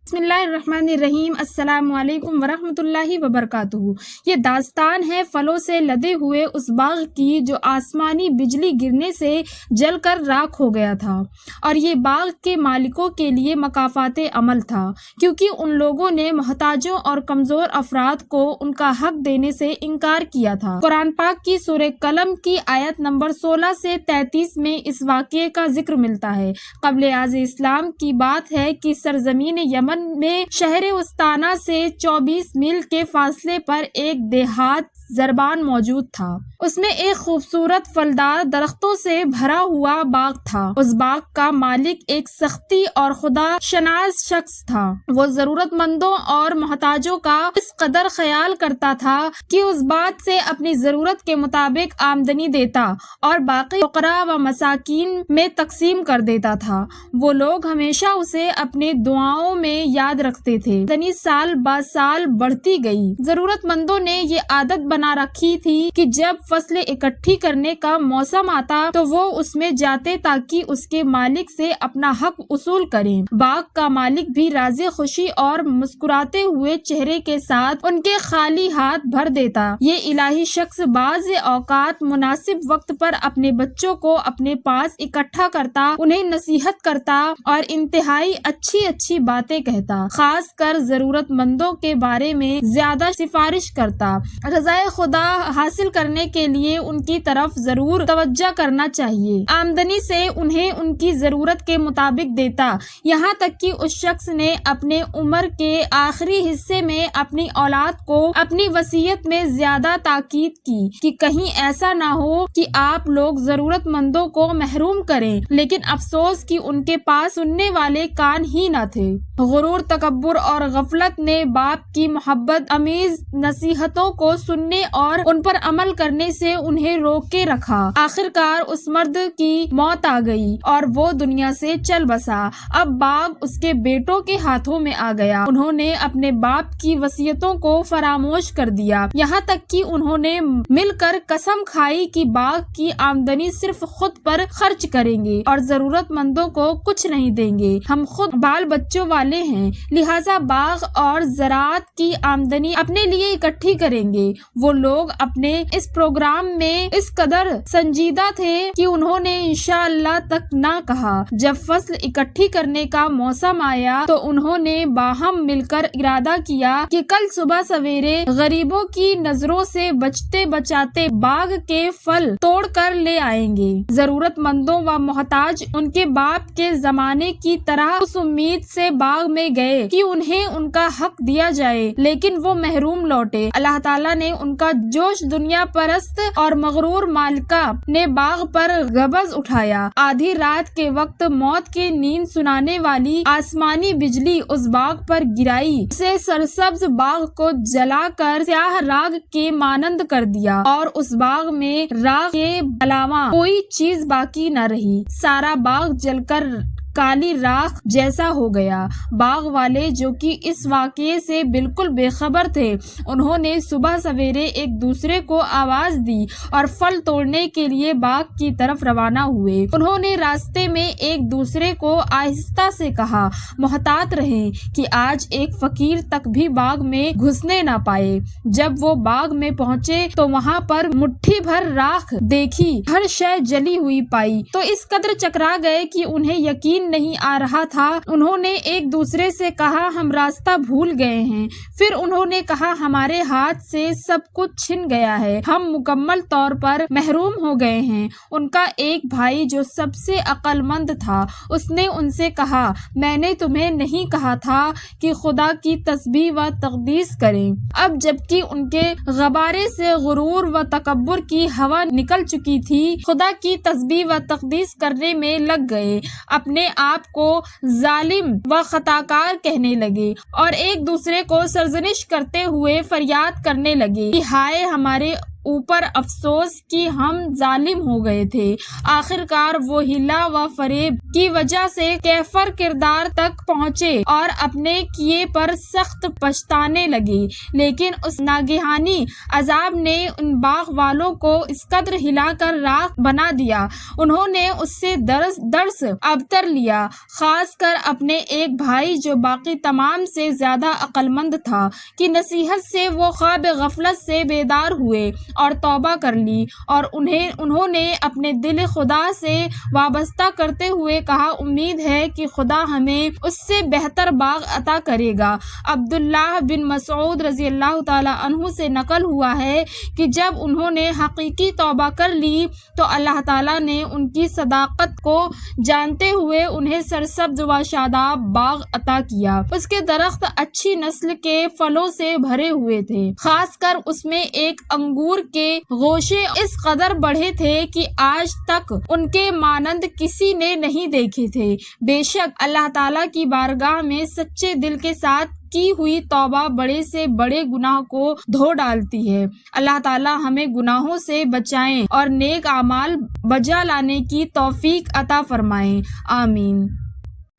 بسم اللہ الرحمن الرحیم۔ السلام علیکم ورحمۃ اللہ وبرکاتہ۔ یہ داستان ہے پھلوں سے لدے ہوئے اس باغ کی جو آسمانی بجلی گرنے سے جل کر راکھ ہو گیا تھا، اور یہ باغ کے مالکوں کے لیے مکافات عمل تھا، کیونکہ ان لوگوں نے محتاجوں اور کمزور افراد کو ان کا حق دینے سے انکار کیا تھا۔ قرآن پاک کی سورہ قلم کی آیت نمبر 16 سے 33 میں اس واقعے کا ذکر ملتا ہے۔ قبل آز اسلام کی بات ہے کہ سرزمین یمن میں شہر استانہ سے 24 میل کے فاصلے پر ایک دیہات زربان موجود تھا۔ اس میں ایک خوبصورت پھلدار درختوں سے بھرا ہوا باغ تھا۔ اس باغ کا مالک ایک سختی اور خدا شناس شخص تھا۔ وہ ضرورت مندوں اور محتاجوں کا اس قدر خیال کرتا تھا کہ اس بات سے اپنی ضرورت کے مطابق آمدنی دیتا اور باقی فقراء و مساکین میں تقسیم کر دیتا تھا۔ وہ لوگ ہمیشہ اسے اپنے دعاؤں میں یاد رکھتے تھے۔ آمدنی سال با سال بڑھتی گئی۔ ضرورت مندوں نے یہ عادت بنا رکھی تھی کہ جب فصل اکٹھی کرنے کا موسم آتا تو وہ اس میں جاتے تاکہ اس کے مالک سے اپنا حق وصول کریں۔ باغ کا مالک بھی راضی خوشی اور مسکراتے ہوئے چہرے کے ساتھ ان کے خالی ہاتھ بھر دیتا۔ یہ الہی شخص بعض اوقات مناسب وقت پر اپنے بچوں کو اپنے پاس اکٹھا کرتا، انہیں نصیحت کرتا اور انتہائی اچھی باتیں کہتا، خاص کر ضرورت مندوں کے بارے میں زیادہ سفارش کرتا۔ رضائے خدا حاصل کرنے کے لیے ان کی طرف ضرور توجہ کرنا چاہیے۔ آمدنی سے انہیں ان کی ضرورت کے مطابق دیتا، یہاں تک کہ اس شخص نے اپنے عمر کے آخری حصے میں اپنی اولاد کو اپنی وصیت میں زیادہ تاکید کی کہ کہیں ایسا نہ ہو کہ آپ لوگ ضرورت مندوں کو محروم کریں، لیکن افسوس کہ ان کے پاس سننے والے کان ہی نہ تھے۔ غرور، تکبر اور غفلت نے باپ کی محبت آمیز نصیحتوں کو سننے اور ان پر عمل کرنے سے انہیں روک کے رکھا۔ آخرکار اس مرد کی موت آ گئی اور وہ دنیا سے چل بسا۔ اب باغ اس کے بیٹوں کے ہاتھوں میں آ گیا۔ انہوں نے اپنے باپ کی وصیتوں کو فراموش کر دیا، یہاں تک کہ انہوں نے مل کر قسم کھائی کہ باغ کی آمدنی صرف خود پر خرچ کریں گے اور ضرورت مندوں کو کچھ نہیں دیں گے۔ ہم خود بال بچوں والے ہیں، لہٰذا باغ اور زراعت کی آمدنی اپنے لیے اکٹھی کریں گے۔ وہ لوگ اپنے اس پروگرام میں اس قدر سنجیدہ تھے کہ انہوں نے انشاءاللہ تک نہ کہا۔ جب فصل اکٹھی کرنے کا موسم آیا تو انہوں نے باہم مل کر ارادہ کیا کہ کل صبح سویرے غریبوں کی نظروں سے بچتے بچاتے باغ کے پھل توڑ کر لے آئیں گے۔ ضرورت مندوں و محتاج ان کے باپ کے زمانے کی طرح اس امید سے باغ میں گئے کہ انہیں ان کا حق دیا جائے، لیکن وہ محروم لوٹے۔ اللہ تعالیٰ نے ان کا جوش دنیا پرست اور مغرور مالکہ نے باغ پر قبض اٹھایا۔ آدھی رات کے وقت موت کی نیند سنانے والی آسمانی بجلی اس باغ پر گرائی، اسے سرسبز باغ کو جلا کر سیاہ راگ کے مانند کر دیا، اور اس باغ میں راگ کے علاوہ کوئی چیز باقی نہ رہی۔ سارا باغ جل کر کالی راکھ جیسا ہو گیا۔ باغ والے جو کہ اس واقعے سے بالکل بے خبر تھے، انہوں نے صبح سویرے ایک دوسرے کو آواز دی اور پھل توڑنے کے لیے باغ کی طرف روانہ ہوئے۔ انہوں نے راستے میں ایک دوسرے کو آہستہ سے کہا، محتاط رہیں کہ آج ایک فقیر تک بھی باغ میں گھسنے نہ پائے۔ جب وہ باغ میں پہنچے تو وہاں پر مٹھی بھر راکھ دیکھی، ہر شے جلی ہوئی پائی تو اس قدر چکرا گئے کہ انہیں یقین نہیں آ رہا تھا۔ انہوں نے ایک دوسرے سے کہا، ہم راستہ بھول گئے ہیں۔ پھر انہوں نے کہا، ہمارے ہاتھ سے سب کچھ چھن گیا ہے، ہم مکمل طور پر محروم ہو گئے ہیں۔ ان کا ایک بھائی جو سب سے عقل مند تھا، اس نے ان سے کہا، میں نے تمہیں نہیں کہا تھا کہ خدا کی تسبیح و تقدیس کریں؟ اب جبکہ ان کے غبارے سے غرور و تکبر کی ہوا نکل چکی تھی، خدا کی تسبیح و تقدیس کرنے میں لگ گئے، اپنے آپ کو ظالم و خطاکار کہنے لگے اور ایک دوسرے کو سرزنش کرتے ہوئے فریاد کرنے لگے کہ ہائے ہمارے اوپر افسوس کہ ہم ظالم ہو گئے تھے۔ آخر کار وہ ہلا و فریب کی وجہ سے کیفر کردار تک پہنچے اور اپنے کیے پر سخت پچھتانے لگے، لیکن اس ناگہانی عذاب نے ان باغ والوں کو اس قدر ہلا کر راکھ بنا دیا، انہوں نے اس سے درس ابتر لیا، خاص کر اپنے ایک بھائی جو باقی تمام سے زیادہ عقل مند تھا، کی نصیحت سے وہ خواب غفلت سے بیدار ہوئے اور توبہ کر لی، اور انہوں نے اپنے دل خدا سے وابستہ کرتے ہوئے کہا، امید ہے کہ خدا ہمیں اس سے بہتر باغ عطا کرے گا۔ عبداللہ بن مسعود رضی اللہ تعالیٰ عنہ سے نقل ہوا ہے کہ جب انہوں نے حقیقی توبہ کر لی تو اللہ تعالیٰ نے ان کی صداقت کو جانتے ہوئے انہیں سرسبز و شاداب باغ عطا کیا۔ اس کے درخت اچھی نسل کے پھلوں سے بھرے ہوئے تھے، خاص کر اس میں ایک انگور کے گوشے اس قدر بڑھے تھے کہ آج تک ان کے مانند کسی نے نہیں دیکھے تھے۔ بے شک اللہ تعالیٰ کی بارگاہ میں سچے دل کے ساتھ کی ہوئی توبہ بڑے سے بڑے گناہ کو دھو ڈالتی ہے۔ اللہ تعالیٰ ہمیں گناہوں سے بچائیں اور نیک اعمال بجا لانے کی توفیق عطا فرمائیں، آمین۔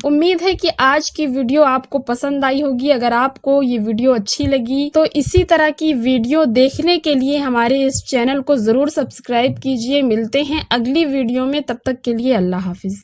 امید ہے کہ آج کی ویڈیو آپ کو پسند آئی ہوگی۔ اگر آپ کو یہ ویڈیو اچھی لگی تو اسی طرح کی ویڈیو دیکھنے کے لیے ہمارے اس چینل کو ضرور سبسکرائب کیجیے۔ ملتے ہیں اگلی ویڈیو میں، تب تک کے لیے اللہ حافظ۔